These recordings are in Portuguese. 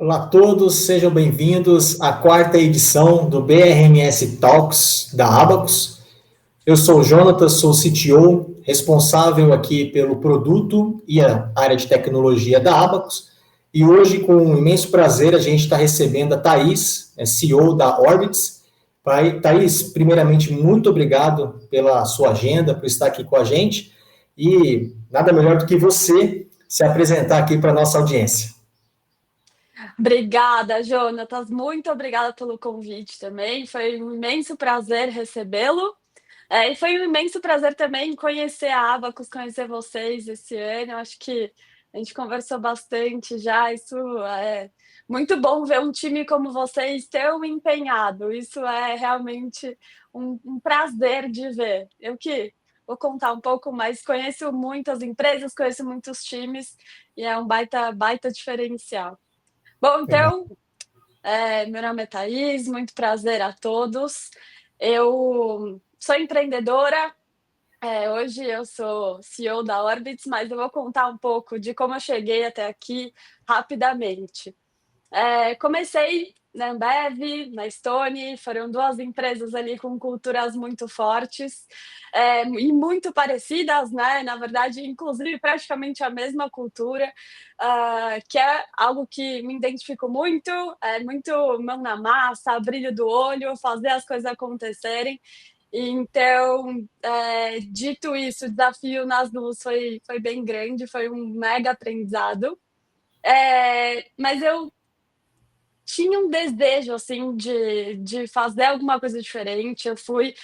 Olá a todos, sejam bem-vindos à quarta edição do BRMS Talks da Abacus. Eu sou o Jonathan, sou CTO, responsável aqui pelo produto e a área de tecnologia da Abacus. E hoje, com um imenso prazer, a gente está recebendo a Thaís, CEO da Orbitz. Thaís, primeiramente, muito obrigado pela sua agenda, por estar aqui com a gente. E nada melhor do que você se apresentar aqui para a nossa audiência. Obrigada, Jonatas. Muito obrigada pelo convite também. Foi um imenso prazer recebê-lo. E foi um imenso prazer também conhecer a Abacus, conhecer vocês esse ano. Eu acho que a gente conversou bastante já. Isso é muito bom ver um time como vocês tão empenhado. Isso é realmente um prazer de ver. Eu que vou contar um pouco, mas conheço muitas empresas, conheço muitos times e é um baita diferencial. Bom, Legal. então, meu nome é Thaís, muito prazer a todos. Eu sou empreendedora, hoje eu sou CEO da Orbitz, mas eu vou contar um pouco de como eu cheguei até aqui rapidamente. Comecei na Ambev, na Stone, foram 2 empresas ali com culturas muito fortes, e muito parecidas, né, na verdade, inclusive praticamente a mesma cultura, que é algo que me identifico muito, muito mão na massa, brilho do olho, fazer as coisas acontecerem. Então, dito isso, o desafio nas 2 foi bem grande, foi um mega aprendizado. Mas eu tinha um desejo, assim, de fazer alguma coisa diferente. Eu fui,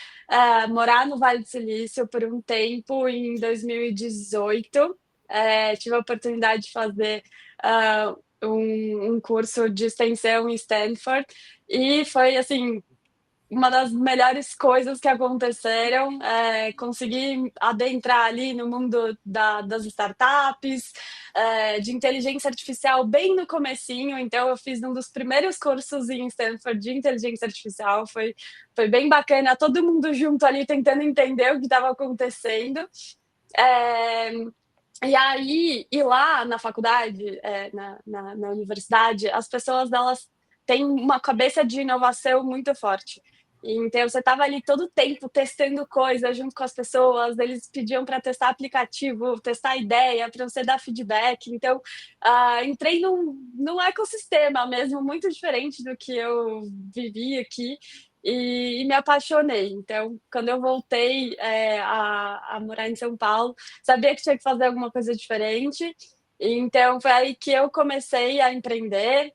morar no Vale do Silício por um tempo em 2018. Tive a oportunidade de fazer, um curso de extensão em Stanford e foi, assim, uma das melhores coisas que aconteceram, conseguir adentrar ali no mundo das startups, de inteligência artificial bem no comecinho. Então eu fiz um dos primeiros cursos em Stanford de inteligência artificial, foi bem bacana, todo mundo junto ali tentando entender o que estava acontecendo. É, e lá na faculdade, na universidade, as pessoas elas têm uma cabeça de inovação muito forte. Então, você estava ali todo o tempo testando coisas junto com as pessoas, eles pediam para testar aplicativo, testar ideia, para você dar feedback. Então, entrei num ecossistema mesmo muito diferente do que eu vivi aqui e me apaixonei. Então, quando eu voltei a morar em São Paulo, sabia que tinha que fazer alguma coisa diferente. Então, foi aí que eu comecei a empreender.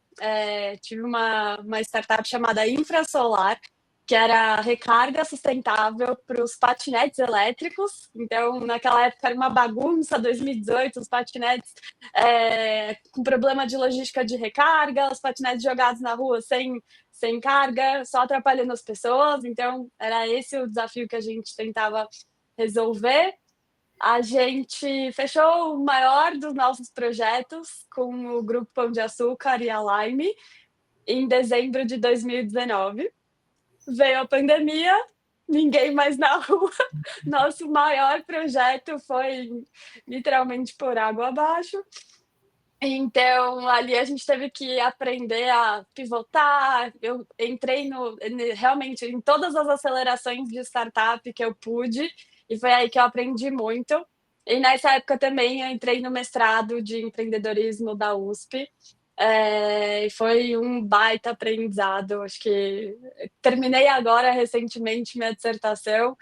Tive uma startup chamada Infrasolar, que era recarga sustentável para os patinetes elétricos. Então, naquela época era uma bagunça, 2018, os patinetes com problema de logística de recarga, os patinetes jogados na rua sem carga, só atrapalhando as pessoas. Então, era esse o desafio que a gente tentava resolver. A gente fechou o maior dos nossos projetos com o Grupo Pão de Açúcar e a Lime em dezembro de 2019. Veio a pandemia, ninguém mais na rua. Nosso maior projeto foi literalmente por água abaixo. Então, ali a gente teve que aprender a pivotar. Eu entrei realmente em todas as acelerações de startup que eu pude, e foi aí que eu aprendi muito. E nessa época também eu entrei no mestrado de empreendedorismo da USP. E foi um baita aprendizado. Acho que terminei agora recentemente minha dissertação,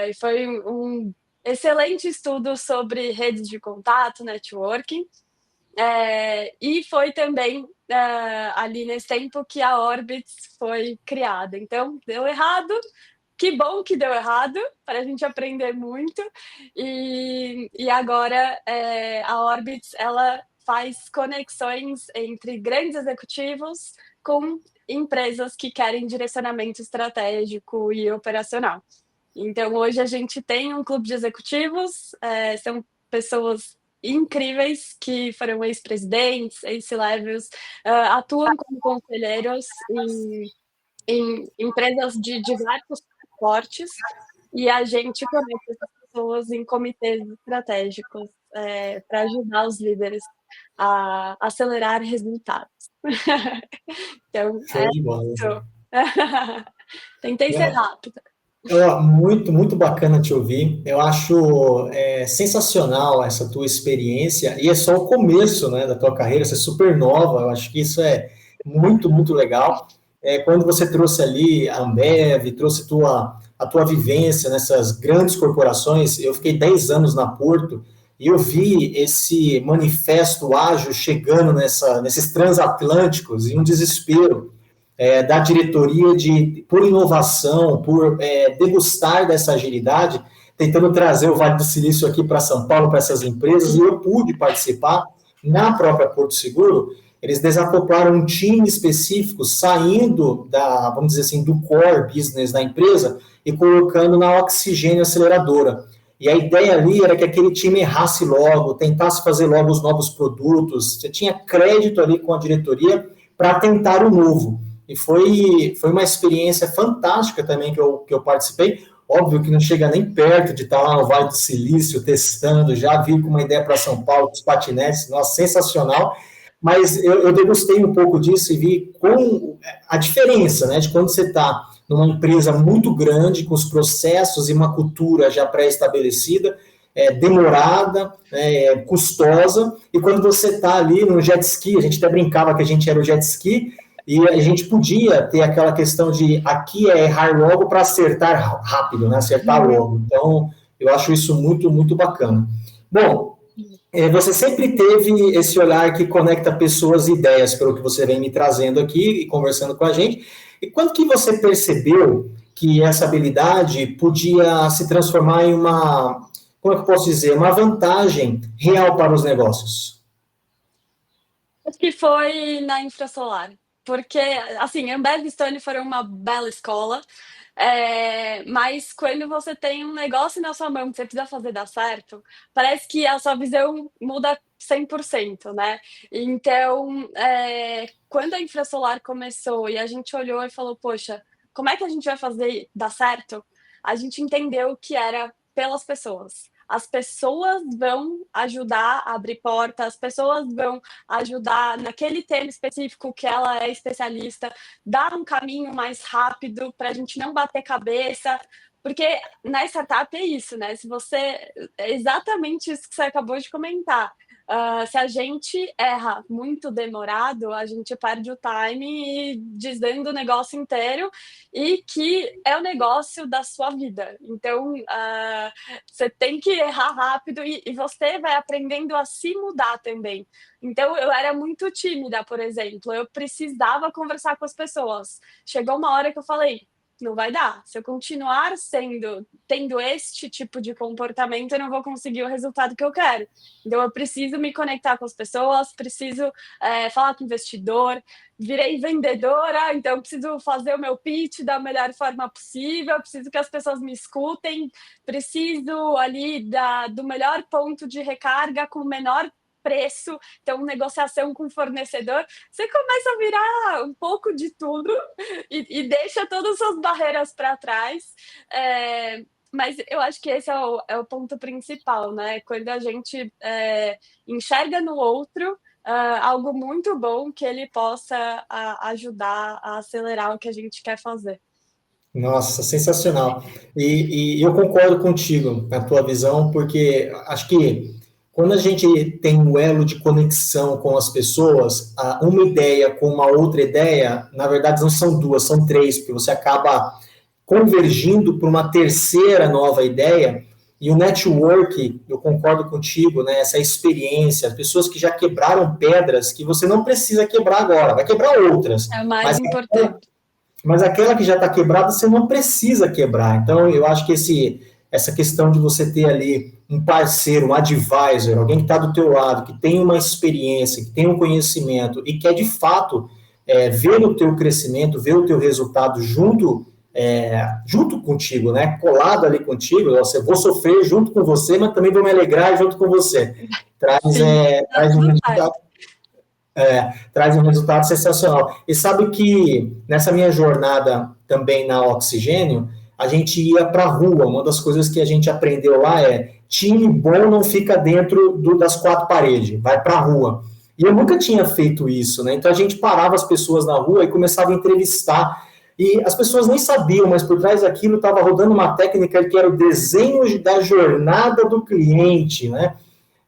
e foi um excelente estudo sobre redes de contato, networking. E foi também ali nesse tempo que a Orbitz foi criada. Então, deu errado. Que bom que deu errado, para a gente aprender muito. E agora a Orbitz ela faz conexões entre grandes executivos com empresas que querem direcionamento estratégico e operacional. Então, hoje a gente tem um clube de executivos, são pessoas incríveis que foram ex-presidentes, ex-levels, atuam como conselheiros em empresas de diversos portes, e a gente conecta essas pessoas em comitês estratégicos para ajudar os líderes. a acelerar resultados. Então, é Show de bola. isso. Tentei ser rápida. Muito, muito bacana te ouvir. Eu acho sensacional essa tua experiência e é só o começo, né, da tua carreira. Você é super nova. Eu acho que isso é muito, muito legal. Quando você trouxe ali a Ambev, trouxe a tua vivência nessas grandes corporações, eu fiquei 10 anos na Porto e eu vi esse manifesto ágil chegando nesses transatlânticos e um desespero da diretoria por inovação, por degustar dessa agilidade, tentando trazer o Vale do Silício aqui para São Paulo, para essas empresas, e eu pude participar na própria Porto Seguro. Eles desacoplaram um time específico, saindo vamos dizer assim, do core business da empresa e colocando na Oxigênio Aceleradora. E a ideia ali era que aquele time errasse logo, tentasse fazer logo os novos produtos. Você tinha crédito ali com a diretoria para tentar o novo. E foi uma experiência fantástica também que eu participei. Óbvio que não chega nem perto de estar lá no Vale do Silício testando, já vi com uma ideia para São Paulo, os patinetes, nossa, sensacional. Mas eu degustei um pouco disso e vi com a diferença, né, de quando você está numa empresa muito grande, com os processos e uma cultura já pré-estabelecida, demorada, custosa, e quando você está ali no jet ski, a gente até brincava que a gente era o jet ski, e a gente podia ter aquela questão de aqui é errar logo para acertar rápido, né? Acertar logo. Então, eu acho isso muito, muito bacana. Bom, você sempre teve esse olhar que conecta pessoas e ideias, pelo que você vem me trazendo aqui e conversando com a gente. E quando que você percebeu que essa habilidade podia se transformar em como é que eu posso dizer, uma vantagem real para os negócios? Acho que foi na Infrasolar. Porque, assim, Ambev e Stone foram uma bela escola, mas quando você tem um negócio na sua mão que você precisa fazer dar certo, parece que a sua visão muda 100%, né? Então, quando a Infrasolar começou e a gente olhou e falou, poxa, como é que a gente vai fazer dar certo? A gente entendeu que era pelas pessoas. As pessoas vão ajudar a abrir portas, as pessoas vão ajudar naquele tema específico que ela é especialista, dar um caminho mais rápido para a gente não bater cabeça, porque na startup é isso, né? Se você é exatamente isso que você acabou de comentar. Se a gente erra muito demorado, a gente perde o time e desvenda o negócio inteiro e que é o negócio da sua vida. Então, você tem que errar rápido e você vai aprendendo a se mudar também. Então, eu era muito tímida, por exemplo. Eu precisava conversar com as pessoas. Chegou uma hora que eu falei, não vai dar. Se eu continuar tendo este tipo de comportamento, eu não vou conseguir o resultado que eu quero. Então, eu preciso me conectar com as pessoas, preciso falar com o investidor, virei vendedora, então eu preciso fazer o meu pitch da melhor forma possível, preciso que as pessoas me escutem, preciso ali do melhor ponto de recarga com o menor preço, então negociação com o fornecedor, você começa a virar um pouco de tudo e deixa todas as suas barreiras para trás. Mas eu acho que esse é o ponto principal, né? Quando a gente enxerga no outro algo muito bom que ele possa ajudar a acelerar o que a gente quer fazer. Nossa, sensacional. E eu concordo contigo na tua visão, porque acho que quando a gente tem um elo de conexão com as pessoas, uma ideia com uma outra ideia, na verdade não são duas, são três, porque você acaba convergindo para uma terceira nova ideia, e o network, eu concordo contigo, né, essa experiência, as pessoas que já quebraram pedras que você não precisa quebrar agora, vai quebrar outras. É o mais importante. Mas aquela que já está quebrada, você não precisa quebrar. Então, eu acho que essa questão de você ter ali um parceiro, um advisor, alguém que está do teu lado, que tem uma experiência, que tem um conhecimento e quer, de fato, ver o teu crescimento, ver o teu resultado junto contigo, né? Colado ali contigo, eu vou sofrer junto com você, mas também vou me alegrar junto com você. Traz um resultado. Traz um resultado sensacional. E sabe que nessa minha jornada também na Oxigênio, a gente ia para a rua. Uma das coisas que a gente aprendeu lá é time bom não fica dentro das quatro paredes, vai para a rua. E eu nunca tinha feito isso, né? Então a gente parava as pessoas na rua e começava a entrevistar. E as pessoas nem sabiam, mas por trás daquilo estava rodando uma técnica que era o desenho da jornada do cliente, né?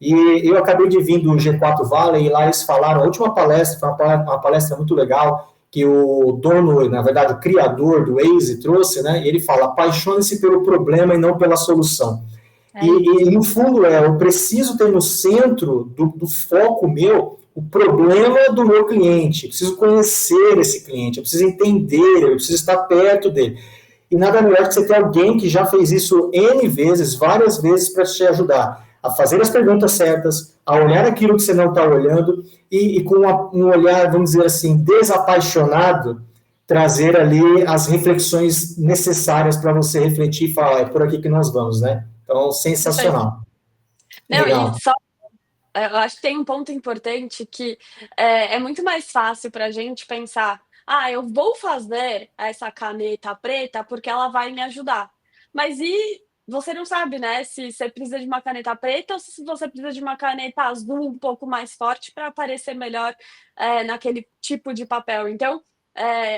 E eu acabei de vir do G4 Valley e lá eles falaram, a última palestra, foi uma palestra muito legal, que o dono, na verdade, o criador do Waze trouxe, né? E ele fala, apaixone-se pelo problema e não pela solução. E no fundo eu preciso ter no centro do foco meu o problema do meu cliente, eu preciso conhecer esse cliente, eu preciso entender, eu preciso estar perto dele. E nada melhor que você ter alguém que já fez isso N vezes, várias vezes, para te ajudar a fazer as perguntas certas, a olhar aquilo que você não está olhando e com um olhar, vamos dizer assim, desapaixonado, trazer ali as reflexões necessárias para você refletir e falar, é por aqui que nós vamos, né? Então, sensacional. Não, legal. E só, eu acho que tem um ponto importante que é muito mais fácil para a gente pensar, eu vou fazer essa caneta preta porque ela vai me ajudar. Mas e você não sabe, né, se você precisa de uma caneta preta ou se você precisa de uma caneta azul um pouco mais forte para aparecer melhor naquele tipo de papel. Então,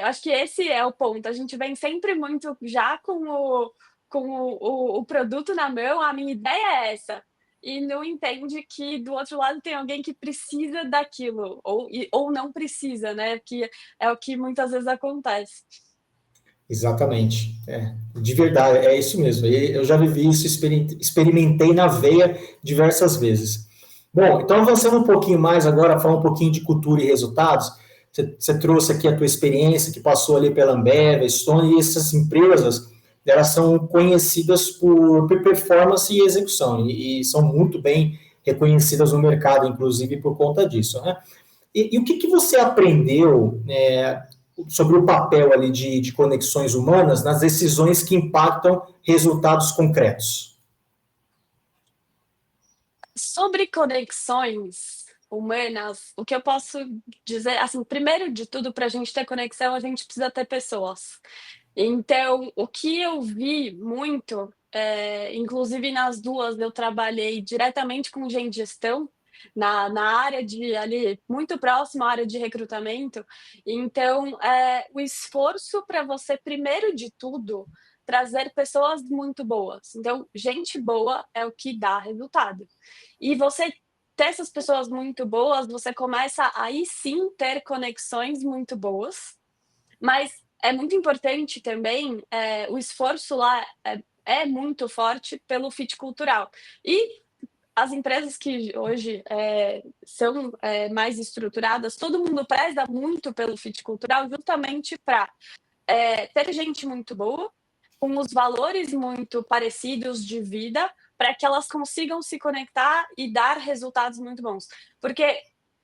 acho que esse é o ponto. A gente vem sempre muito já com o produto na mão, a minha ideia é essa. E não entende que do outro lado tem alguém que precisa daquilo, ou não precisa, né? Que é o que muitas vezes acontece. Exatamente. De verdade, é isso mesmo. Eu já vivi isso, experimentei na veia diversas vezes. Bom, então avançando um pouquinho mais agora, falar um pouquinho de cultura e resultados. Você trouxe aqui a tua experiência que passou ali pela Ambev, Stone, e essas empresas, elas são conhecidas por performance e execução, e são muito bem reconhecidas no mercado, inclusive por conta disso, né? E o que você aprendeu sobre o papel ali de conexões humanas nas decisões que impactam resultados concretos? Sobre conexões humanas, o que eu posso dizer, assim, primeiro de tudo, para a gente ter conexão, a gente precisa ter pessoas. Então, o que eu vi muito, inclusive nas duas, eu trabalhei diretamente com gente de gestão, na área de ali, muito próximo à área de recrutamento. Então, o esforço para você, primeiro de tudo, trazer pessoas muito boas. Então, gente boa é o que dá resultado. E você ter essas pessoas muito boas, você começa aí sim ter conexões muito boas, mas é muito importante também, o esforço lá é muito forte pelo fit cultural. E as empresas que hoje são mais estruturadas, todo mundo preza muito pelo fit cultural justamente para ter gente muito boa, com os valores muito parecidos de vida, para que elas consigam se conectar e dar resultados muito bons. Porque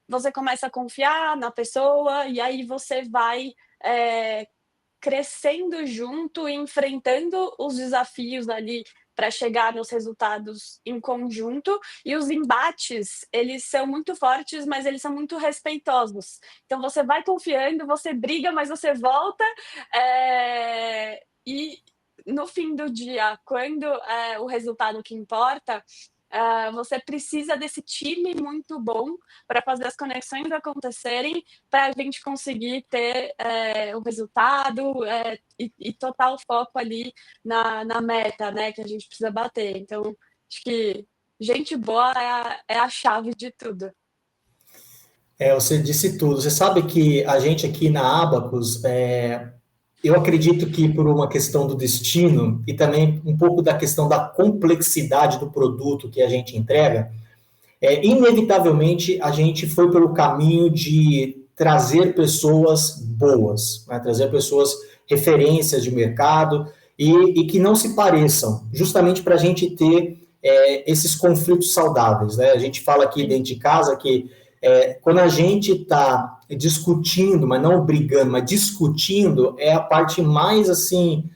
você começa a confiar na pessoa e aí você vai crescendo junto e enfrentando os desafios ali para chegar nos resultados em conjunto, e os embates, eles são muito fortes, mas eles são muito respeitosos. Então você vai confiando, você briga, mas você volta, e no fim do dia, quando o resultado que importa, você precisa desse time muito bom para fazer as conexões acontecerem, para a gente conseguir ter o resultado e total foco ali na meta, né, que a gente precisa bater. Então, acho que gente boa é a chave de tudo. Você disse tudo. Você sabe que a gente aqui na Abacus, eu acredito que por uma questão do destino e também um pouco da questão da complexidade do produto que a gente entrega, inevitavelmente a gente foi pelo caminho de trazer pessoas boas, né? Trazer pessoas referências de mercado e que não se pareçam, justamente para a gente ter esses conflitos saudáveis, né? A gente fala aqui dentro de casa que quando a gente está discutindo, mas não brigando, mas discutindo, é a parte mais assim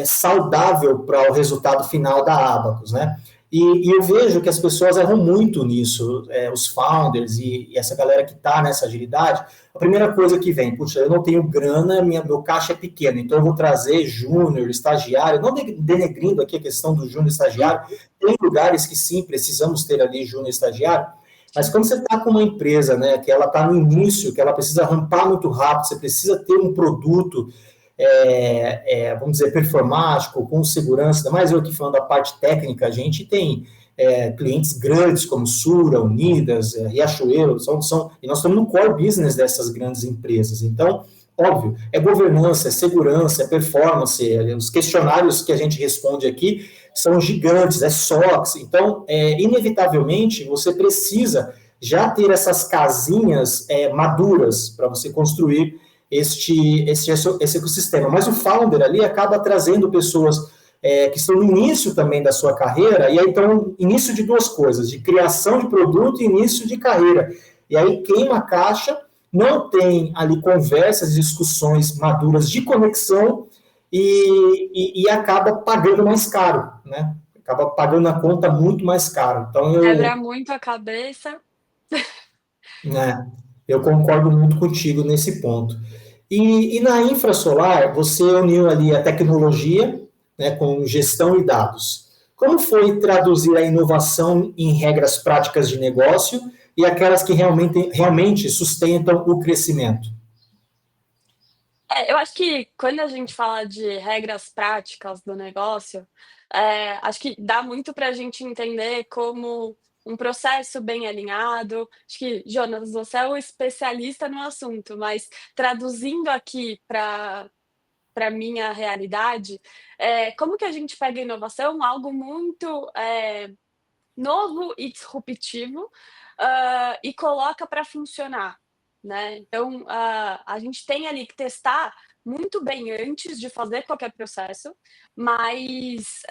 saudável para o resultado final da Abacus, né? E eu vejo que as pessoas erram muito nisso, os founders e essa galera que está nessa agilidade. A primeira coisa que vem, puxa, eu não tenho grana, meu caixa é pequeno, então eu vou trazer júnior, estagiário, não denegrindo aqui a questão do júnior estagiário, tem lugares que sim, precisamos ter ali júnior estagiário, mas quando você está com uma empresa, né, que ela está no início, que ela precisa rampar muito rápido, você precisa ter um produto vamos dizer, performático, com segurança, ainda mais eu aqui falando da parte técnica, a gente tem clientes grandes como Sura, Unidas, Riachuelo, e nós estamos no core business dessas grandes empresas. Então, óbvio, é governança, é segurança, é performance, os questionários que a gente responde aqui são gigantes, é SOX. Então, inevitavelmente, você precisa já ter essas casinhas maduras para você construir esse ecossistema. Mas o founder ali acaba trazendo pessoas que estão no início também da sua carreira, e aí então, início de duas coisas, de criação de produto e início de carreira. E aí queima a caixa, não tem ali conversas, discussões maduras de conexão e acaba pagando mais caro, né? Acaba pagando a conta muito mais caro. Então, Quebra muito a cabeça. né, eu concordo muito contigo nesse ponto. E na infrasolar, você uniu ali a tecnologia, né, com gestão e dados. Como foi traduzir a inovação em regras práticas de negócio e aquelas que realmente sustentam o crescimento? Eu acho que quando a gente fala de regras práticas do negócio, acho que dá muito para a gente entender como um processo bem alinhado. Acho que, Jonas, você é o especialista no assunto, mas traduzindo aqui para minha realidade, como que a gente pega a inovação, algo muito novo e disruptivo, e coloca para funcionar, né. Então, a gente tem ali que testar muito bem antes de fazer qualquer processo, mas,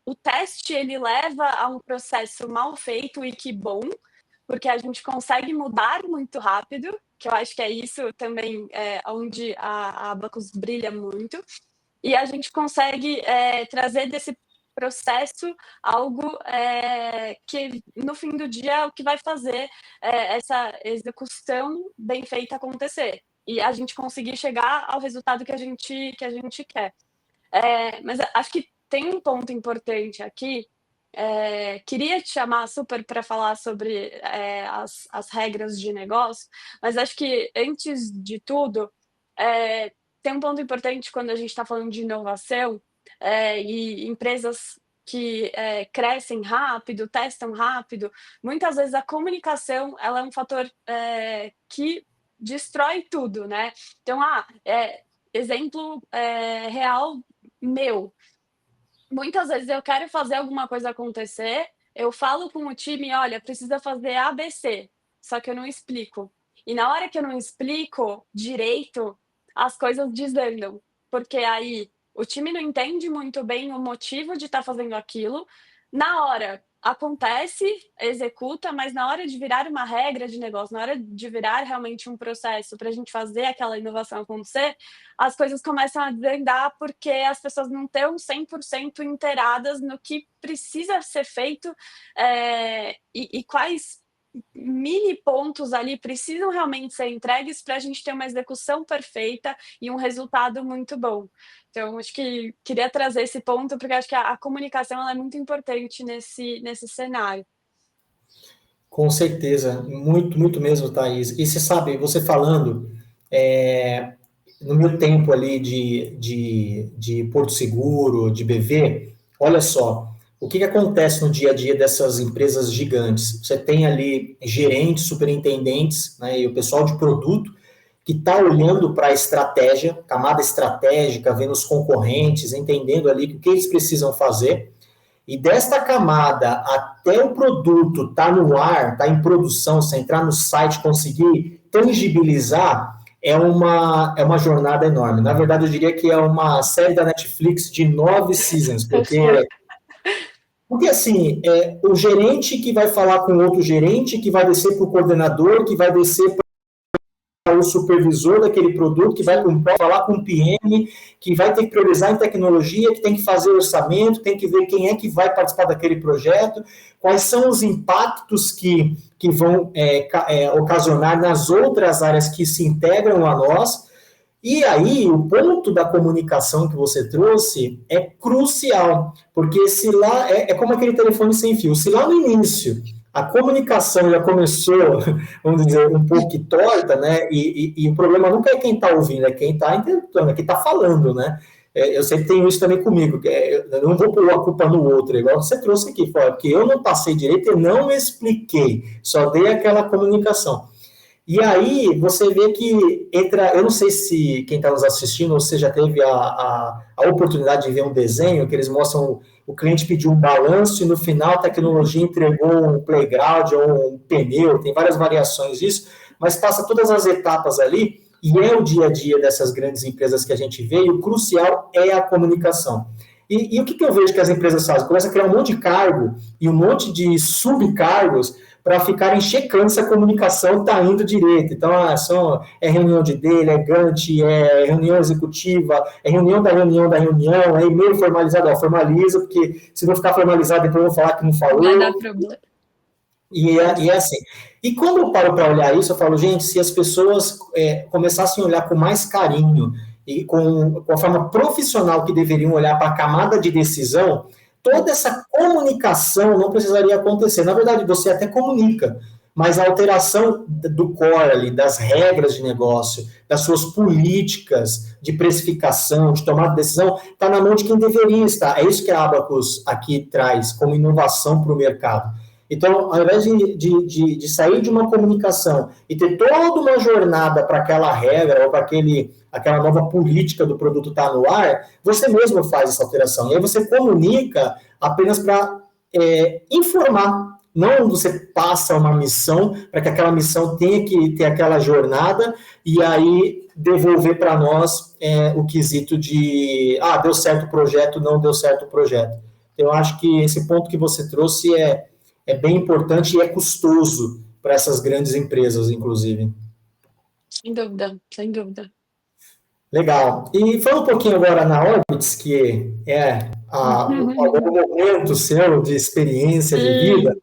o teste ele leva a um processo mal feito e que bom, porque a gente consegue mudar muito rápido, que eu acho que é isso também, onde a Abacus brilha muito, e a gente consegue, trazer desse processo algo, que no fim do dia é o que vai fazer, essa execução bem feita acontecer, e a gente conseguir chegar ao resultado que a gente quer. Mas acho que tem um ponto importante aqui, queria te chamar super para falar sobre, as regras de negócio, mas acho que antes de tudo, eh, tem um ponto importante quando a gente está falando de inovação, e empresas que, crescem rápido, testam rápido, muitas vezes a comunicação ela é um fator, que destrói tudo, né. Então, exemplo, real meu, muitas vezes eu quero fazer alguma coisa acontecer, eu falo com o time: "Olha, precisa fazer ABC", só que eu não explico. E na hora que eu não explico direito, as coisas desandam, porque aí o time não entende muito bem o motivo de estar fazendo aquilo. Na hora acontece, executa, mas na hora de virar uma regra de negócio, na hora de virar realmente um processo para a gente fazer aquela inovação acontecer, as coisas começam a desandar, porque as pessoas não estão 100% inteiradas no que precisa ser feito, e quais mini pontos ali precisam realmente ser entregues para a gente ter uma execução perfeita e um resultado muito bom. Então, acho que queria trazer esse ponto, porque acho que a comunicação ela é muito importante nesse cenário. Com certeza, muito, muito mesmo, Thaís. E você sabe, você falando, é, no meu tempo ali de Porto Seguro, de BV, olha só, o que acontece no dia a dia dessas empresas gigantes? Você tem ali gerentes, superintendentes, né, e o pessoal de produto que está olhando para a estratégia, camada estratégica, vendo os concorrentes, entendendo ali o que eles precisam fazer, e desta camada até o produto estar no ar, estar em produção, você entrar no site, conseguir tangibilizar, é uma jornada enorme. Na verdade, eu diria que é uma série da Netflix de 9 seasons, porque assim, o gerente que vai falar com outro gerente, que vai descer para o coordenador, que vai descer para o supervisor daquele produto, que vai falar com o PM, que vai ter que priorizar em tecnologia, que tem que fazer orçamento, tem que ver quem é que vai participar daquele projeto, quais são os impactos que vão ocasionar nas outras áreas que se integram a nós. E aí, o ponto da comunicação que você trouxe é crucial, porque se lá é como aquele telefone sem fio, se lá no início a comunicação já começou, vamos dizer, um pouco torta, né? E o problema nunca é quem está ouvindo, é quem está interpretando, é quem está falando, né? Eu sempre tenho isso também comigo, eu não vou pôr a culpa no outro, igual você trouxe aqui, porque eu não passei direito, eu não expliquei, só dei aquela comunicação. E aí você vê que entra, eu não sei se quem está nos assistindo, você já teve a oportunidade de ver um desenho que eles mostram o cliente pediu um balanço e no final a tecnologia entregou um playground ou um pneu, tem várias variações disso, mas passa todas as etapas ali e é o dia a dia dessas grandes empresas que a gente vê e o crucial é a comunicação. E o que eu vejo que as empresas fazem? Começam a criar um monte de cargo e um monte de subcargos para ficarem checando se a comunicação está indo direito. Então, é reunião de dele, é Gantt, é reunião executiva, é reunião da reunião, é e-mail formalizado, formaliza, porque se não ficar formalizado, depois eu vou falar que não falou. Vai dar problema. E é assim. E quando eu paro para olhar isso, eu falo, gente, se as pessoas começassem a olhar com mais carinho e com a forma profissional que deveriam olhar para a camada de decisão, toda essa comunicação não precisaria acontecer. Na verdade, você até comunica, mas a alteração do core ali, das regras de negócio, das suas políticas de precificação, de tomada de decisão, está na mão de quem deveria estar. É isso que a Abacus aqui traz como inovação para o mercado. Então, ao invés de sair de uma comunicação e ter toda uma jornada para aquela regra ou para aquela nova política do produto estar no ar, você mesmo faz essa alteração. E aí você comunica apenas para informar. Não você passa uma missão para que aquela missão tenha que ter aquela jornada e aí devolver para nós o quesito de deu certo o projeto, não deu certo o projeto. Então, eu acho que esse ponto que você trouxe é bem importante e é custoso para essas grandes empresas, inclusive. Sem dúvida, sem dúvida. Legal. E falando um pouquinho agora na Orbitz, que é algum momento seu de experiência de vida,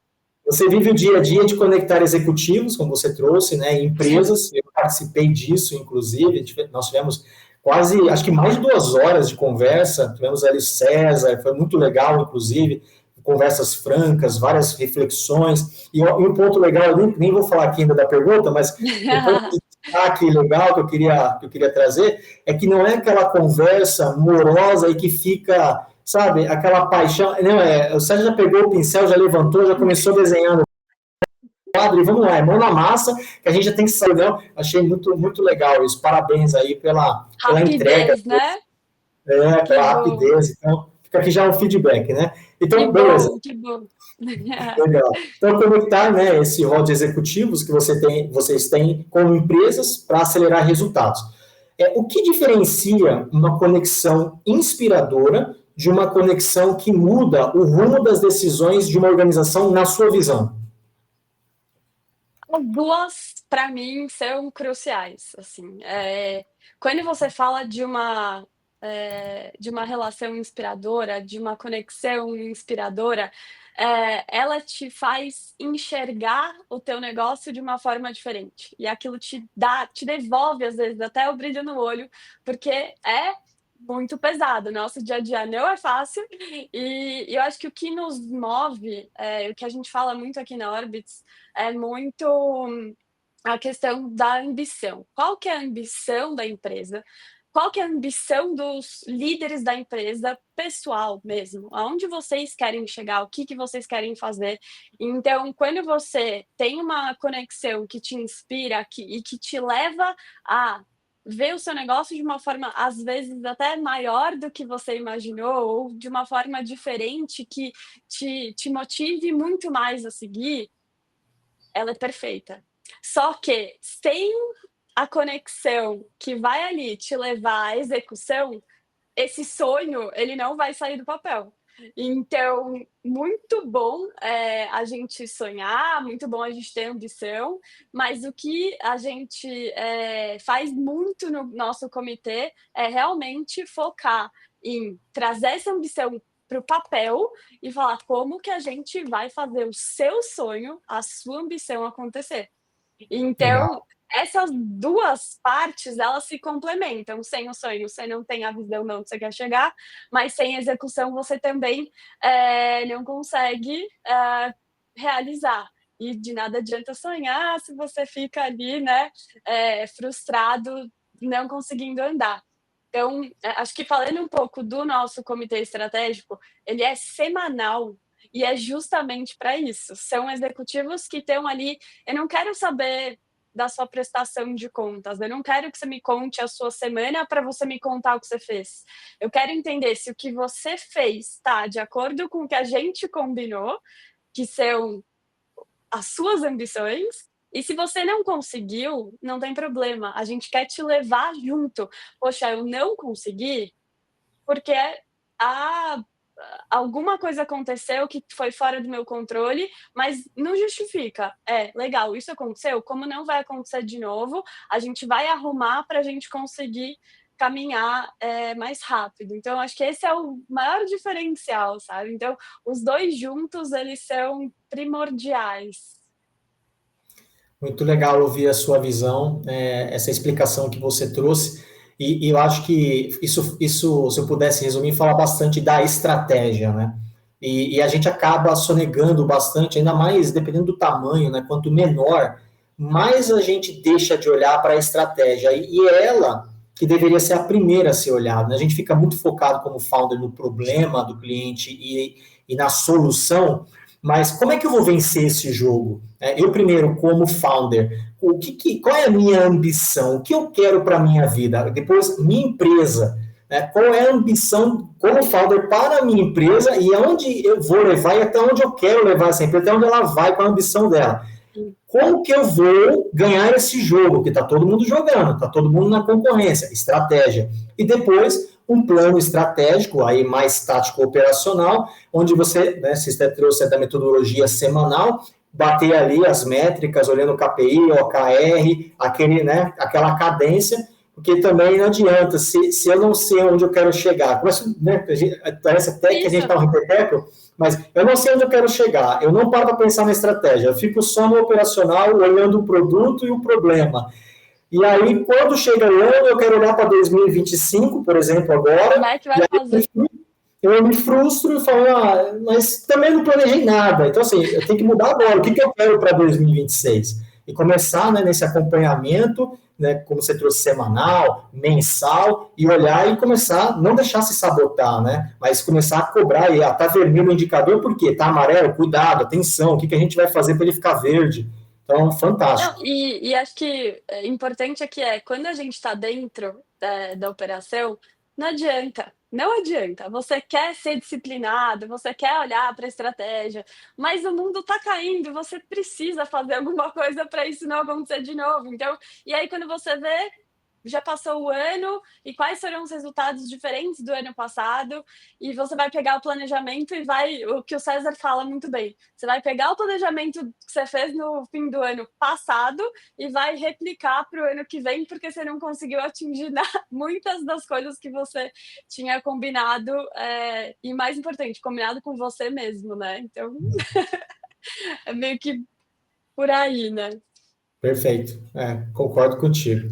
você vive o dia a dia de conectar executivos, como você trouxe, né, em empresas, eu participei disso, inclusive, nós tivemos quase, acho que mais de 2 horas de conversa, tivemos ali o César, foi muito legal, inclusive, conversas francas, várias reflexões, e um ponto legal, eu nem vou falar aqui ainda da pergunta, mas um ponto de destaque legal que eu queria trazer, é que não é aquela conversa morosa e que fica, sabe, aquela paixão, não, o Sérgio já pegou o pincel, já levantou, já começou desenhando o quadro, e vamos lá, é mão na massa, que a gente já tem que sair, não, achei muito, muito legal isso, parabéns aí pela entrega. Né? Pela rapidez, então fica aqui já um feedback, né? Então, que beleza. Bom, que bom. Legal. Então, conectar, né, esse rol de executivos que vocês têm como empresas para acelerar resultados. O que diferencia uma conexão inspiradora de uma conexão que muda o rumo das decisões de uma organização na sua visão? As duas, para mim, são cruciais. Assim, quando você fala de uma relação inspiradora, de uma conexão inspiradora, ela te faz enxergar o teu negócio de uma forma diferente. E aquilo te devolve, às vezes, até o brilho no olho, porque é muito pesado. Nosso dia a dia não é fácil. E eu acho que o que nos move, o que a gente fala muito aqui na Orbitz, é muito a questão da ambição. Qual que é a ambição da empresa? Qual que é a ambição dos líderes da empresa, pessoal mesmo? Aonde vocês querem chegar? O que vocês querem fazer? Então, quando você tem uma conexão que te inspira e que te leva a ver o seu negócio de uma forma, às vezes, até maior do que você imaginou, ou de uma forma diferente que te motive muito mais a seguir, ela é perfeita. Só que sem a conexão que vai ali te levar à execução, esse sonho, ele não vai sair do papel. Então, muito bom, a gente sonhar, muito bom a gente ter ambição, mas o que a gente, faz muito no nosso comitê é realmente focar em trazer essa ambição para o papel e falar como que a gente vai fazer o seu sonho, a sua ambição acontecer. Legal. Então, essas 2 partes, elas se complementam. Sem o sonho, você não tem a visão de onde você quer chegar, mas sem execução você também, não consegue, realizar. E de nada adianta sonhar se você fica ali, né, frustrado, não conseguindo andar. Então, acho que falando um pouco do nosso comitê estratégico, ele é semanal e é justamente para isso. São executivos que estão ali. Eu não quero saber da sua prestação de contas, eu não quero que você me conte a sua semana para você me contar o que você fez. Eu quero entender se o que você fez está de acordo com o que a gente combinou, que são as suas ambições, e se você não conseguiu, não tem problema, a gente quer te levar junto. Poxa, eu não consegui porque a alguma coisa aconteceu que foi fora do meu controle, mas não justifica. É, legal, isso aconteceu, como não vai acontecer de novo, a gente vai arrumar para a gente conseguir caminhar, mais rápido. Então acho que esse é o maior diferencial, sabe. Então, os 2 juntos, eles são primordiais. Muito legal ouvir a sua visão, essa explicação que você trouxe. E eu acho que isso, se eu pudesse resumir, fala bastante da estratégia, né? E a gente acaba sonegando bastante, ainda mais dependendo do tamanho, né? Quanto menor, mais a gente deixa de olhar para a estratégia. E é ela que deveria ser a primeira a ser olhada, né? A gente fica muito focado como founder no problema do cliente e na solução, mas como é que eu vou vencer esse jogo? Eu primeiro, como founder, qual é a minha ambição? O que eu quero para a minha vida? Depois, minha empresa. Qual é a ambição como founder para a minha empresa e aonde eu vou levar e até onde eu quero levar essa empresa, até onde ela vai com a ambição dela. Como que eu vou ganhar esse jogo? Que está todo mundo jogando, está todo mundo na concorrência, estratégia. E depois, um plano estratégico, aí mais tático operacional, onde você, né, se você trouxe da metodologia semanal, bater ali as métricas, olhando o KPI, OKR, aquele, né, aquela cadência, porque também não adianta, se eu não sei onde eu quero chegar, né, parece até que a gente Isso. está um repeteco, mas eu não sei onde eu quero chegar, eu não paro para pensar na estratégia, eu fico só no operacional, olhando o produto e o problema. E aí, quando chega o ano, eu quero olhar para 2025, por exemplo, Como agora, é que e vai aí fazer? eu me frustro e falo, mas também não planejei nada. Então, assim, eu tenho que mudar agora. O que eu quero para 2026? E começar, né, nesse acompanhamento, né, como você trouxe, semanal, mensal, e olhar e começar, não deixar se sabotar, né? Mas começar a cobrar e tá vermelho o indicador, por quê? Tá amarelo? Cuidado, atenção, o que a gente vai fazer para ele ficar verde? Então, Não, fantástico. e acho que importante aqui quando a gente está dentro da operação, não adianta, não adianta. Você quer ser disciplinado, você quer olhar para a estratégia, mas o mundo está caindo, você precisa fazer alguma coisa para isso não acontecer de novo. Então, e aí quando você vê, já passou o ano e quais serão os resultados diferentes do ano passado, e você vai pegar o planejamento e vai, o que o César fala muito bem, você vai pegar o planejamento que você fez no fim do ano passado e vai replicar para o ano que vem, porque você não conseguiu atingir muitas das coisas que você tinha combinado, e mais importante, combinado com você mesmo, né? Então, é meio que por aí, né? Perfeito. Concordo contigo.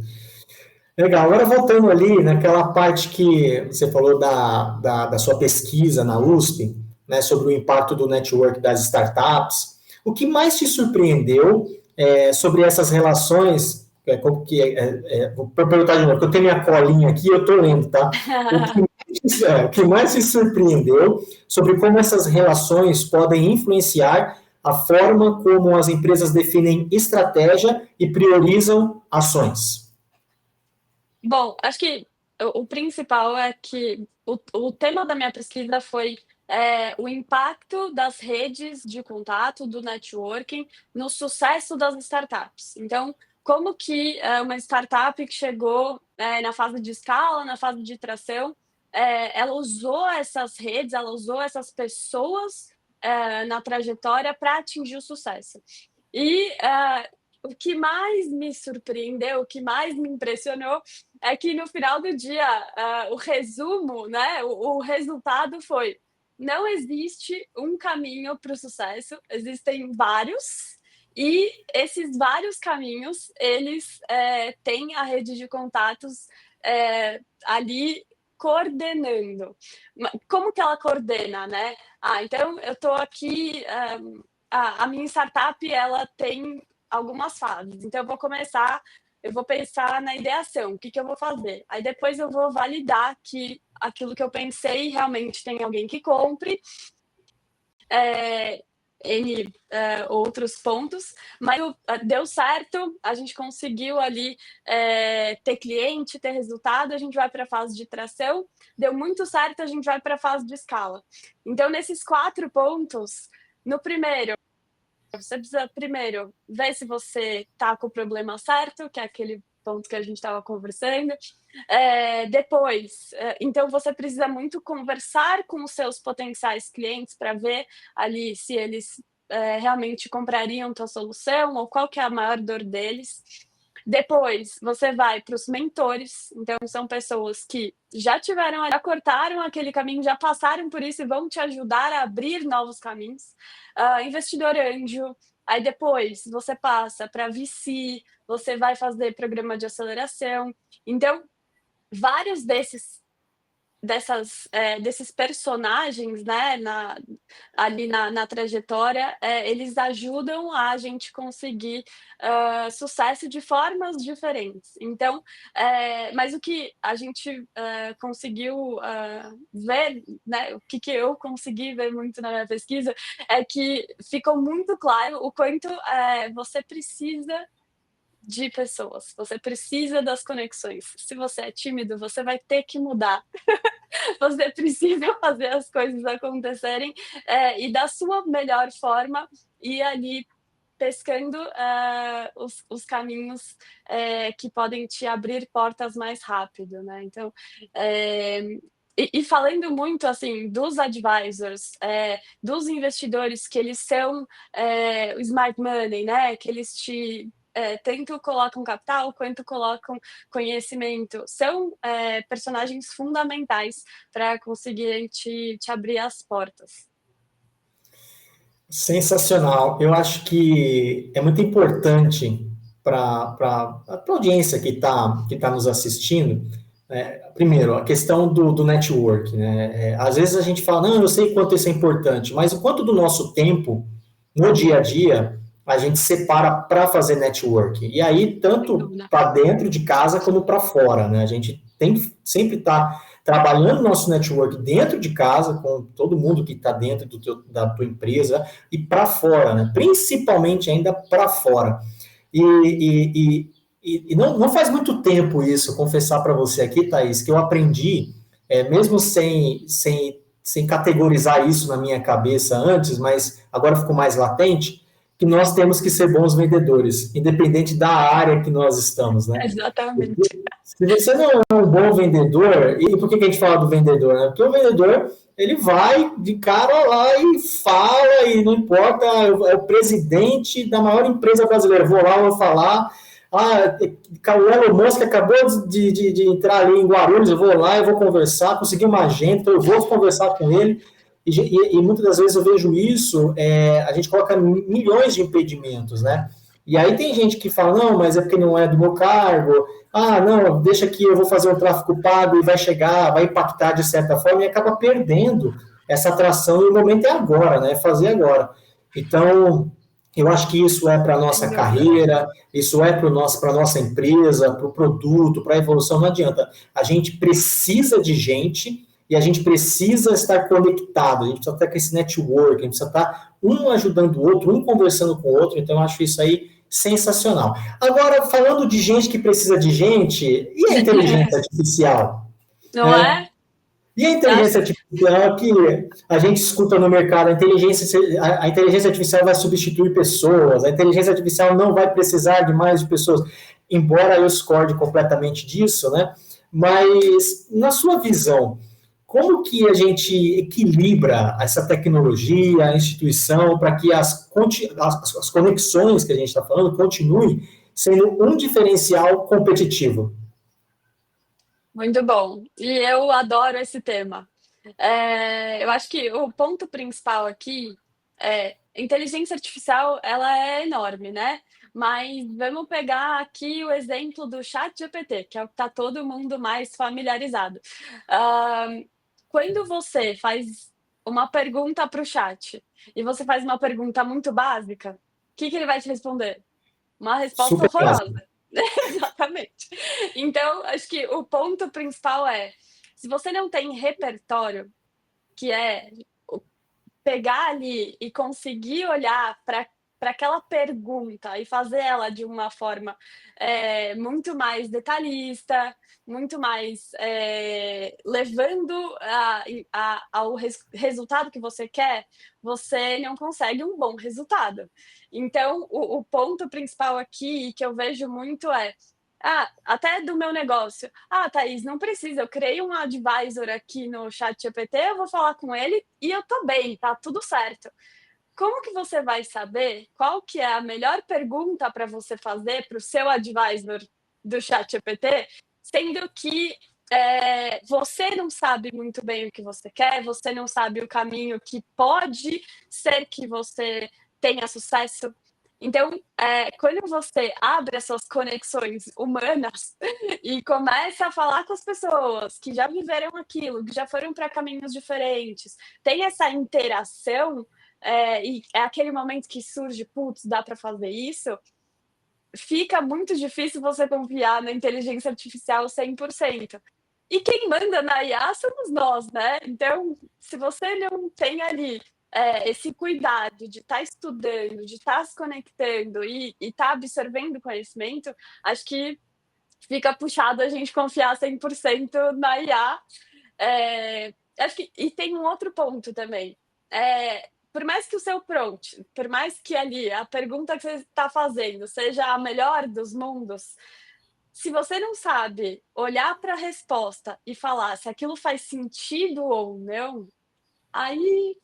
Legal. Agora voltando ali naquela parte que você falou da sua pesquisa na USP, né, sobre o impacto do network das startups. O que mais te surpreendeu sobre essas relações? Como que vou perguntar de novo, porque eu tenho minha colinha aqui, eu estou lendo, tá? O que mais te surpreendeu sobre como essas relações podem influenciar a forma como as empresas definem estratégia e priorizam ações? Bom, acho que o principal é que o tema da minha pesquisa foi, o impacto das redes de contato, do networking, no sucesso das startups. Então, como que, uma startup que chegou, na fase de escala, na fase de tração, ela usou essas redes, ela usou essas pessoas na trajetória para atingir o sucesso. E o que mais me surpreendeu, o que mais me impressionou, é que no final do dia, o resumo, né, o resultado foi: não existe um caminho para o sucesso, existem vários, e esses vários caminhos, eles têm a rede de contatos ali coordenando. Como que ela coordena, né? Então eu estou aqui, a minha startup, ela tem algumas fases. Então eu vou pensar na ideação, o que eu vou fazer. Aí depois eu vou validar que aquilo que eu pensei realmente tem alguém que compre, N outros pontos, mas deu certo, a gente conseguiu ali ter cliente, ter resultado, a gente vai para a fase de tração, deu muito certo, a gente vai para a fase de escala. Então, nesses 4 pontos, no primeiro, você precisa primeiro ver se você está com o problema certo, que é aquele ponto que a gente estava conversando. Depois, então você precisa muito conversar com os seus potenciais clientes para ver ali se eles realmente comprariam tua solução ou qual que é a maior dor deles. Depois, você vai para os mentores, então são pessoas que já tiveram, já cortaram aquele caminho, já passaram por isso e vão te ajudar a abrir novos caminhos. Investidor anjo, aí depois você passa para VC, você vai fazer programa de aceleração. Então, vários desses personagens, né, ali na trajetória, eles ajudam a gente conseguir sucesso de formas diferentes. Então, mas o que a gente conseguiu ver, né, o que eu consegui ver muito na minha pesquisa, é que ficou muito claro o quanto você precisa de pessoas, você precisa das conexões. Se você é tímido, você vai ter que mudar. Você precisa fazer as coisas acontecerem e da sua melhor forma ir ali pescando os caminhos que podem te abrir portas mais rápido, né? Então, e falando muito assim dos advisors, dos investidores que eles são o smart money, né? Que eles te tanto colocam capital quanto colocam conhecimento. São personagens fundamentais para conseguirem te abrir as portas. Sensacional. Eu acho que é muito importante para a audiência que tá nos assistindo. Primeiro, a questão do network, né? Às vezes a gente fala, não, eu sei quanto isso é importante, mas o quanto do nosso tempo, no dia a dia, a gente separa para fazer network. E aí, tanto para dentro de casa como para fora, né? A gente tem que sempre estar trabalhando nosso network dentro de casa, com todo mundo que está dentro da tua empresa, e para fora, né? Principalmente ainda para fora. E não faz muito tempo isso, confessar para você aqui, Thaís, que eu aprendi, mesmo sem categorizar isso na minha cabeça antes, mas agora ficou mais latente, que nós temos que ser bons vendedores, independente da área que nós estamos, né? Exatamente. Se você não é um bom vendedor, e por que a gente fala do vendedor, né? Porque o vendedor, ele vai de cara lá e fala, e não importa, é o presidente da maior empresa brasileira, vou lá, vou falar, o Elon Musk acabou de entrar ali em Guarulhos, eu vou lá, eu vou conversar, consegui uma agenda, então eu vou conversar com ele, e muitas das vezes eu vejo isso, a gente coloca milhões de impedimentos, né? E aí tem gente que fala, não, mas é porque não é do meu cargo, não, deixa que eu vou fazer um tráfego pago e vai chegar, vai impactar de certa forma e acaba perdendo essa atração e o momento é agora, né? Fazer agora. Então, eu acho que isso é para a nossa carreira, isso é para a nossa empresa, para o produto, para a evolução, não adianta. A gente precisa de gente e a gente precisa estar conectado, a gente precisa estar com esse network, a gente precisa estar um ajudando o outro, um conversando com o outro, então eu acho isso aí sensacional. Agora, falando de gente que precisa de gente, e a inteligência artificial? Não é? E a inteligência artificial que a gente escuta no mercado, a inteligência artificial vai substituir pessoas, a inteligência artificial não vai precisar de mais de pessoas, embora eu discorde completamente disso, né? Mas, na sua visão, como que a gente equilibra essa tecnologia, a instituição, para que as conexões que a gente está falando continuem sendo um diferencial competitivo? Muito bom. E eu adoro esse tema. Eu acho que o ponto principal aqui é inteligência artificial, ela é enorme, né? Mas vamos pegar aqui o exemplo do ChatGPT, que é o que está todo mundo mais familiarizado. Ah, Quando você faz uma pergunta para o chat e você faz uma pergunta muito básica, o que que ele vai te responder? Uma resposta Super horrorosa. básico. Exatamente. Então, acho que o ponto principal é, se você não tem repertório, que é pegar ali e conseguir olhar para aquela pergunta e fazer ela de uma forma muito mais detalhista, muito mais levando ao resultado que você quer, você não consegue um bom resultado. Então, o ponto principal aqui que eu vejo muito é até do meu negócio. Thaís, não precisa, eu criei um advisor aqui no ChatGPT, eu vou falar com ele e eu tô bem, tá tudo certo. Como que você vai saber qual que é a melhor pergunta para você fazer para o seu advisor do ChatGPT, sendo que você não sabe muito bem o que você quer, você não sabe o caminho que pode ser que você tenha sucesso. Então, quando você abre as suas conexões humanas e começa a falar com as pessoas que já viveram aquilo, que já foram para caminhos diferentes, tem essa interação, e é aquele momento que surge, putz, dá para fazer isso, fica muito difícil você confiar na inteligência artificial 100%. E quem manda na IA somos nós, né? Então, se você não tem ali esse cuidado de estar estudando, de estar se conectando e estar absorvendo conhecimento, acho que fica puxado a gente confiar 100% na IA. Acho que, e tem um outro ponto também. Por mais que o seu prompt, por mais que ali a pergunta que você está fazendo seja a melhor dos mundos, se você não sabe olhar para a resposta e falar se aquilo faz sentido ou não, aí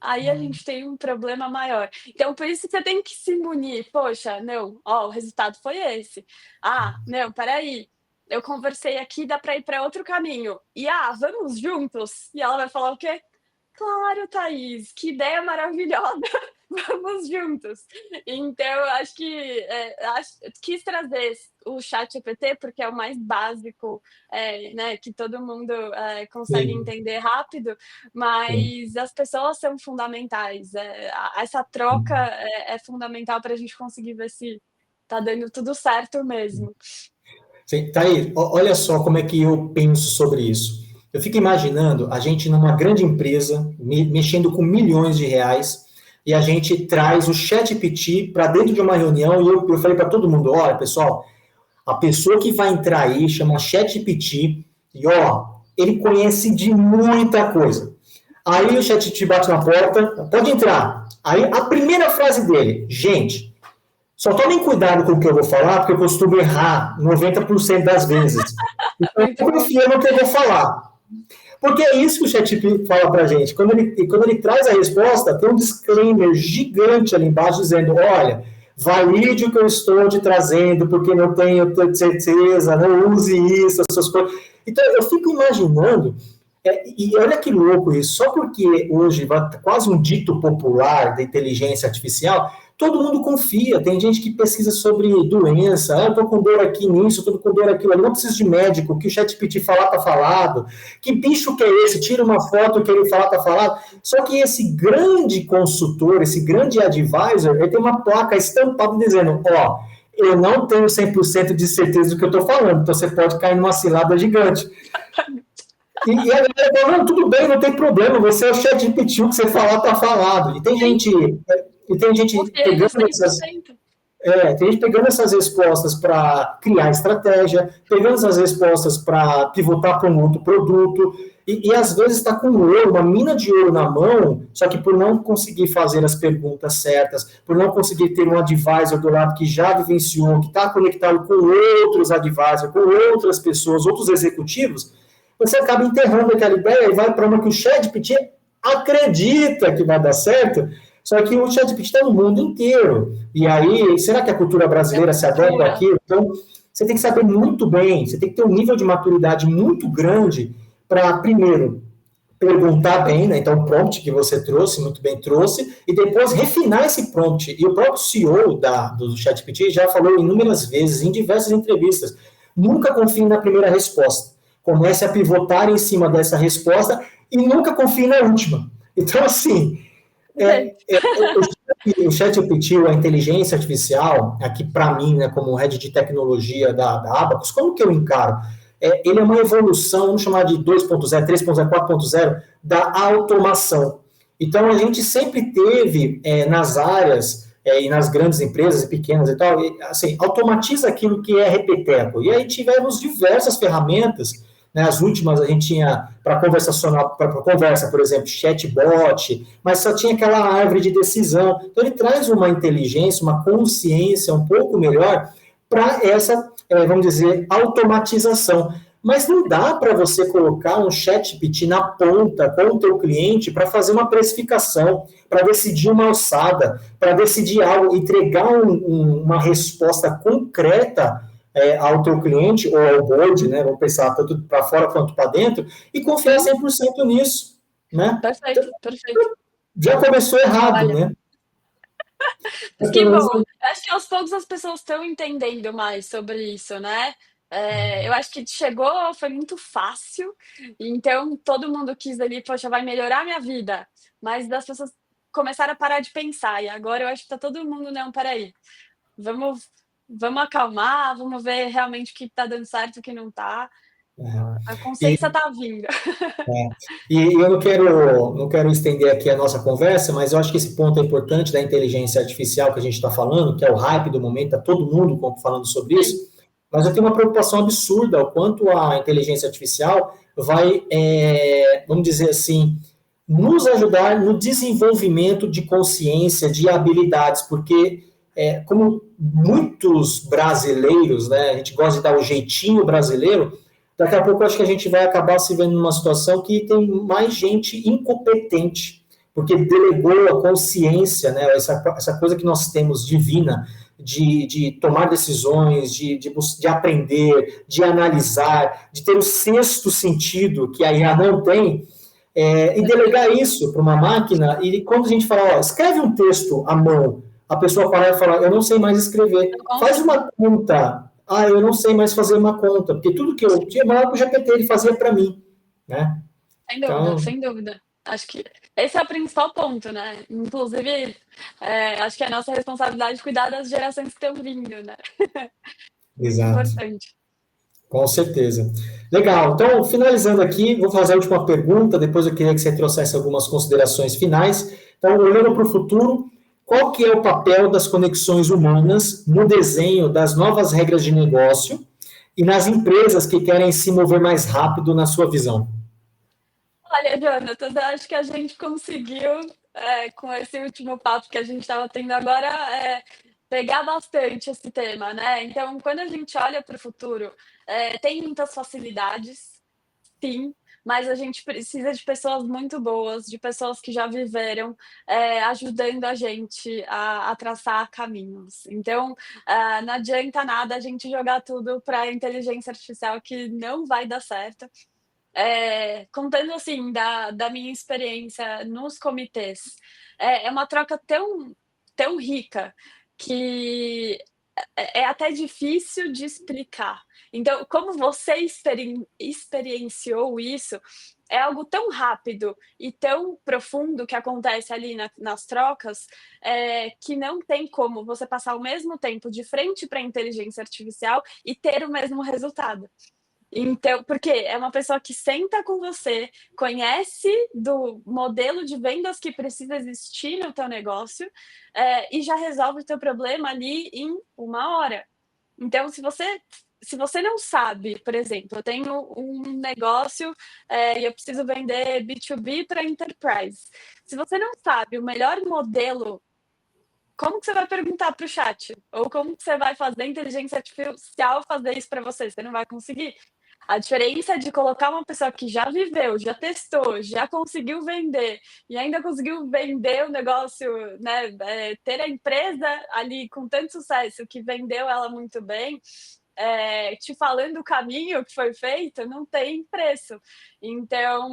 a gente tem um problema maior. Então, por isso você tem que se munir. Poxa, não, o resultado foi esse. Não, peraí. Eu conversei aqui, dá para ir para outro caminho. E vamos juntos? E ela vai falar o quê? Claro, Thaís, que ideia maravilhosa. Vamos juntos. Então, acho que quis trazer o ChatGPT porque é o mais básico, né, que todo mundo consegue Sim, entender rápido, sim. mas as pessoas são fundamentais. Essa troca é fundamental para a gente conseguir ver se está dando tudo certo mesmo. Sim, tá aí, olha só como é que eu penso sobre isso. Eu fico imaginando a gente numa grande empresa, mexendo com milhões de reais, e a gente traz o ChatGPT para dentro de uma reunião, e eu falei para todo mundo, olha, pessoal, a pessoa que vai entrar aí chama ChatGPT, e ele conhece de muita coisa. Aí o ChatGPT bate na porta, pode entrar. Aí a primeira frase dele, gente, só tomem cuidado com o que eu vou falar, porque eu costumo errar 90% das vezes. Então, Muito bom. confia no que eu vou falar. Porque é isso que o ChatGPT fala pra gente. Quando ele traz a resposta, tem um disclaimer gigante ali embaixo dizendo, olha, valide o que eu estou te trazendo, porque não tenho certeza, não use isso, essas coisas. Então, eu fico imaginando, e olha que louco isso, só porque hoje vai quase um dito popular da inteligência artificial, todo mundo confia. Tem gente que pesquisa sobre doença, eu estou com dor aqui nisso, estou com dor aqui ali, não preciso de médico, o que o ChatGPT falar está falado, que bicho que é esse? Tira uma foto, que ele falar está falado. Só que esse grande consultor, esse grande advisor, ele tem uma placa estampada dizendo, eu não tenho 100% de certeza do que eu estou falando, então você pode cair numa cilada gigante. E a galera fala, não, tudo bem, não tem problema, você é o ChatGPT, o que você falar está falado. E tem gente Confiei pegando essas, 100%. tem gente pegando essas respostas para criar estratégia, pegando essas respostas para pivotar para um outro produto, e às vezes está com ouro, uma mina de ouro na mão, só que por não conseguir fazer as perguntas certas, por não conseguir ter um advisor do lado que já vivenciou, que está conectado com outros advisors, com outras pessoas, outros executivos, você acaba enterrando aquela ideia e vai para uma que o ChatGPT acredita que vai dar certo, só que o ChatGPT está no mundo inteiro. E aí, será que a cultura É brasileira se adequa cultura. àquilo? Então, você tem que saber muito bem, você tem que ter um nível de maturidade muito grande para, primeiro, perguntar bem, né? Então, o prompt que você trouxe, muito bem trouxe, e depois refinar esse prompt. E o próprio CEO do ChatGPT já falou inúmeras vezes, em diversas entrevistas, nunca confie na primeira resposta. Comece a pivotar em cima dessa resposta e nunca confie na última. Então, assim, Gente, o ChatGPT, a inteligência artificial, aqui para mim, né, como head de tecnologia da Abacus, como que eu encaro? Ele é uma evolução, vamos chamar de 2.0, 3.0, 4.0, da automação. Então, a gente sempre teve nas áreas e nas grandes empresas e pequenas e tal, assim, automatiza aquilo que é repeteco. E aí tivemos diversas ferramentas, né, as últimas a gente tinha para conversacional, para conversa, por exemplo, chatbot, mas só tinha aquela árvore de decisão. Então, ele traz uma inteligência, uma consciência um pouco melhor para essa, vamos dizer, automatização. Mas não dá para você colocar um chatbot na ponta com o teu cliente para fazer uma precificação, para decidir uma alçada, para decidir algo, entregar uma resposta concreta ao teu cliente ou ao board, né? Vamos pensar tanto para fora quanto para dentro, e confiar sim, 100% nisso, né? Então, perfeito, perfeito. já começou errado, Olha, né? mas que bom. Acho que aos poucos as pessoas estão entendendo mais sobre isso, né? Eu acho que chegou, foi muito fácil, então todo mundo quis ali, poxa, vai melhorar minha vida. Mas as pessoas começaram a parar de pensar, e agora eu acho que tá todo mundo, não, peraí, vamos, vamos acalmar, vamos ver realmente o que tá dando certo e o que não tá. A E, consciência tá vindo. e eu não quero estender aqui a nossa conversa, mas eu acho que esse ponto é importante da inteligência artificial que a gente está falando, que é o hype do momento, está todo mundo falando sobre Sim, isso, mas eu tenho uma preocupação absurda o quanto a inteligência artificial vai, vamos dizer assim, nos ajudar no desenvolvimento de consciência, de habilidades, porque como muitos brasileiros, né, a gente gosta de dar o jeitinho brasileiro, daqui a pouco eu acho que a gente vai acabar se vendo numa situação que tem mais gente incompetente, porque delegou a consciência, né, essa coisa que nós temos divina, de tomar decisões, de aprender, de analisar, de ter o sexto sentido, que a IA não tem, e delegar isso para uma máquina, e quando a gente fala, ó, escreve um texto à mão, a pessoa fala e fala, eu não sei mais escrever. não Faz consigo. uma conta. Ah, eu não sei mais fazer uma conta, porque tudo que eu tinha lá para o GPT, ele fazia para mim, né? Sem dúvida, Então, sem dúvida. Acho que esse é o principal ponto, né? Inclusive, acho que é a nossa responsabilidade cuidar das gerações que estão vindo, né? Muito exato, importante. com certeza. Legal, então, finalizando aqui, vou fazer a última pergunta, depois eu queria que você trouxesse algumas considerações finais. Então, olhando para o futuro, qual que é o papel das conexões humanas no desenho das novas regras de negócio e nas empresas que querem se mover mais rápido na sua visão? Olha, Jonathan, eu acho que a gente conseguiu, com esse último papo que a gente estava tendo agora, pegar bastante esse tema, né? Então, quando a gente olha para o futuro, tem muitas facilidades, sim, mas a gente precisa de pessoas muito boas, de pessoas que já viveram, ajudando a gente a traçar caminhos. Então, não adianta nada a gente jogar tudo para a inteligência artificial que não vai dar certo. Contando assim da minha experiência nos comitês, é uma troca tão rica que é até difícil de explicar. Então, como você experienciou isso, é algo tão rápido e tão profundo que acontece ali nas trocas, que não tem como você passar o mesmo tempo de frente para a inteligência artificial e ter o mesmo resultado. Então, porque é uma pessoa que senta com você, conhece do modelo de vendas que precisa existir no teu negócio, e já resolve o teu problema ali em 1 hora. Então, se você não sabe, por exemplo, eu tenho um negócio, e eu preciso vender B2B para enterprise. Se você não sabe o melhor modelo, como que você vai perguntar para o chat? Ou como que você vai fazer a inteligência artificial fazer isso para você? Você não vai conseguir. A diferença de colocar uma pessoa que já viveu, já testou, já conseguiu vender e ainda conseguiu vender o negócio, né, ter a empresa ali com tanto sucesso que vendeu ela muito bem, te falando o caminho que foi feito, não tem preço. Então,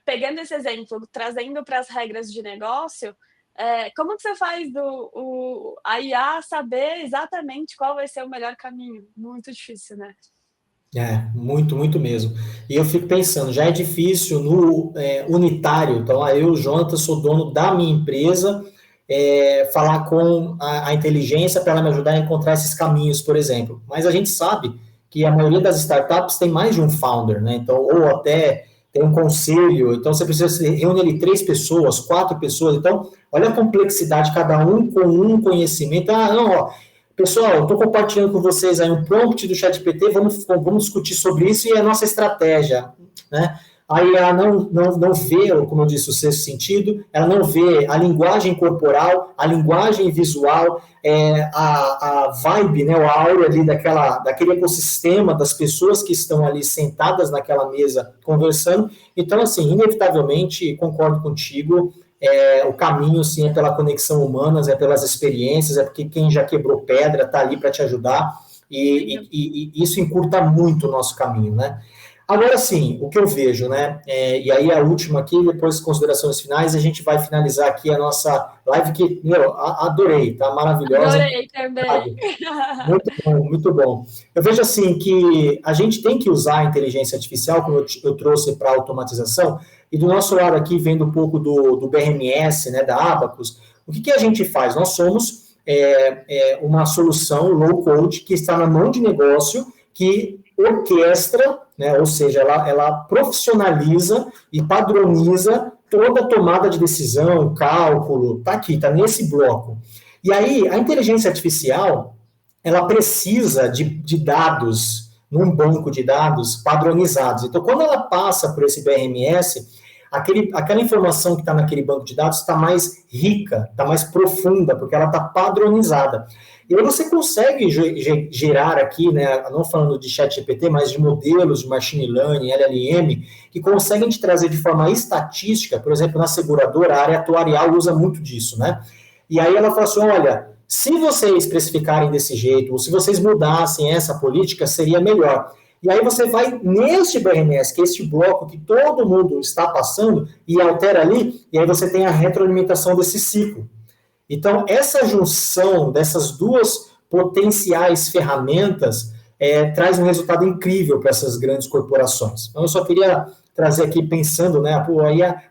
pegando esse exemplo, trazendo para as regras de negócio, como que você faz a IA saber exatamente qual vai ser o melhor caminho? Muito difícil, né? Muito, muito mesmo. E eu fico pensando, já é difícil no unitário, então eu, Jonathan, sou dono da minha empresa, falar com a inteligência para ela me ajudar a encontrar esses caminhos, por exemplo. Mas a gente sabe que a maioria das startups tem mais de um founder, né? Então, ou até tem um conselho, então você precisa reunir ali 3 pessoas, 4 pessoas, então olha a complexidade, cada um com um conhecimento. Ah, não, ó, pessoal, estou compartilhando com vocês aí um prompt do ChatGPT, vamos discutir sobre isso e a nossa estratégia, né? Aí ela não vê, como eu disse, o sexto sentido, ela não vê a linguagem corporal, a linguagem visual, a vibe, né, a aura ali daquele ecossistema das pessoas que estão ali sentadas naquela mesa conversando. Então, assim, inevitavelmente, concordo contigo, o caminho, sim, é pela conexão humana, é pelas experiências, é porque quem já quebrou pedra está ali para te ajudar, e isso encurta muito o nosso caminho, né? Agora sim, o que eu vejo, né? E aí a última aqui, depois considerações finais, a gente vai finalizar aqui a nossa live que, meu, adorei, tá maravilhosa. Adorei também. Muito bom, muito bom. Eu vejo assim que a gente tem que usar a inteligência artificial, como eu trouxe para automatização, e do nosso lado aqui, vendo um pouco do BRMS, né, da Abacus, o que a gente faz? Nós somos uma solução low-code que está na mão de negócio, que orquestra, né, ou seja, ela profissionaliza e padroniza toda a tomada de decisão, cálculo, tá aqui, tá nesse bloco. E aí, a inteligência artificial, ela precisa de dados, num banco de dados padronizados. Então, quando ela passa por esse BRMS, aquela informação que está naquele banco de dados está mais rica, está mais profunda, porque ela está padronizada. E aí você consegue gerar aqui, né, não falando de chat GPT, mas de modelos de machine learning, LLM, que conseguem te trazer de forma estatística, por exemplo, na seguradora, a área atuarial usa muito disso, né? E aí ela fala assim, olha, se vocês precificarem desse jeito, ou se vocês mudassem essa política, seria melhor. E aí você vai neste BRMS, que é este bloco que todo mundo está passando, e altera ali, e aí você tem a retroalimentação desse ciclo. Então, essa junção dessas duas potenciais ferramentas traz um resultado incrível para essas grandes corporações. Então, eu só queria trazer aqui pensando, né,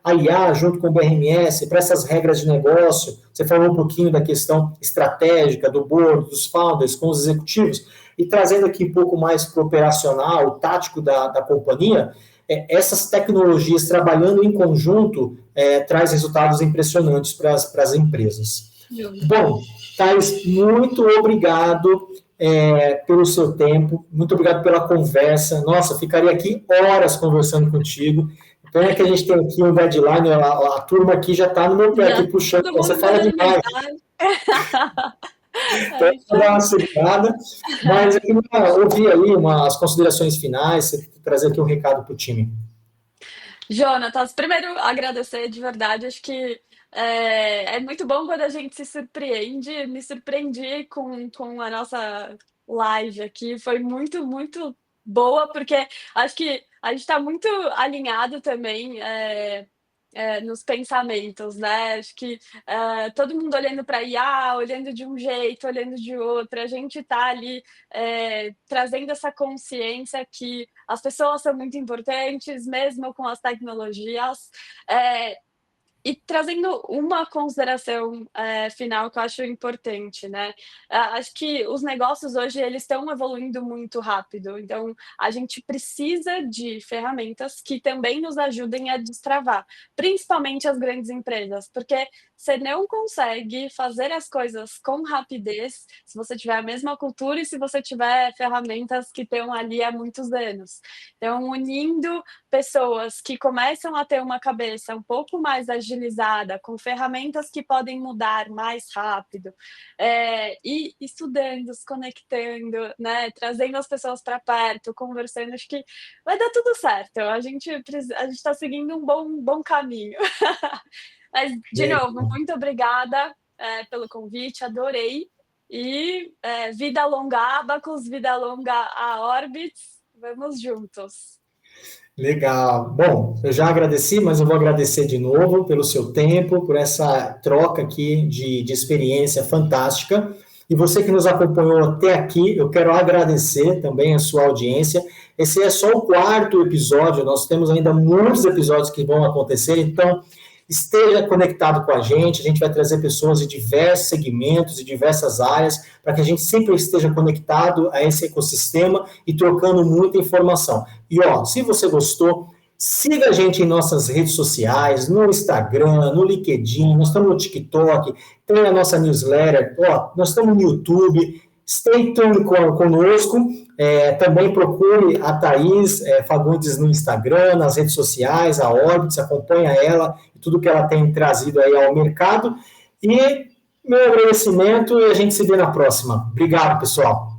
a IA junto com o BRMS, para essas regras de negócio, você falou um pouquinho da questão estratégica, do board, dos founders, com os executivos, e trazendo aqui um pouco mais para o operacional, o tático da companhia, essas tecnologias trabalhando em conjunto traz resultados impressionantes para as empresas. Bom, Thais, muito obrigado pelo seu tempo, muito obrigado pela conversa. Nossa, ficaria aqui horas conversando contigo. Então é que a gente tem aqui um deadline, a turma aqui já está no meu pé, aqui puxando, você fala demais. Então, vou dar uma segurada, mas eu queria ouvir aí umas considerações finais, trazer aqui um recado para o time. Jonatas, primeiro agradecer de verdade, acho que é muito bom quando a gente se surpreende, me surpreendi com a nossa live aqui, foi muito, muito boa, porque acho que a gente está muito alinhado também nos pensamentos, né? Acho que todo mundo olhando para IA, olhando de um jeito, olhando de outro, a gente está ali trazendo essa consciência que as pessoas são muito importantes, mesmo com as tecnologias. E trazendo uma consideração final que eu acho importante, né? Acho que os negócios hoje eles estão evoluindo muito rápido, então a gente precisa de ferramentas que também nos ajudem a destravar, principalmente as grandes empresas, porque você não consegue fazer as coisas com rapidez se você tiver a mesma cultura e se você tiver ferramentas que estão ali há muitos anos. Então, unindo pessoas que começam a ter uma cabeça um pouco mais agilizada, agilizada, com ferramentas que podem mudar mais rápido, e estudando, se conectando, né, trazendo as pessoas para perto, conversando, acho que vai dar tudo certo. A gente está seguindo um bom caminho. Mas, de novo, muito obrigada pelo convite, adorei. E vida longa a Abacus, vida longa a Orbitz, vamos juntos. Legal. Bom, eu já agradeci, mas eu vou agradecer de novo pelo seu tempo, por essa troca aqui de experiência fantástica. E você que nos acompanhou até aqui, eu quero agradecer também a sua audiência. Esse é só o 4º episódio, nós temos ainda muitos episódios que vão acontecer, então esteja conectado com a gente vai trazer pessoas de diversos segmentos e diversas áreas, para que a gente sempre esteja conectado a esse ecossistema e trocando muita informação. E se você gostou, siga a gente em nossas redes sociais, no Instagram, no LinkedIn, nós estamos no TikTok, tem a nossa newsletter, nós estamos no YouTube, stay tuned conosco, também procure a Thaís Fagundes no Instagram, nas redes sociais, a Orbitz, acompanha ela e tudo que ela tem trazido aí ao mercado. E meu agradecimento e a gente se vê na próxima. Obrigado, pessoal.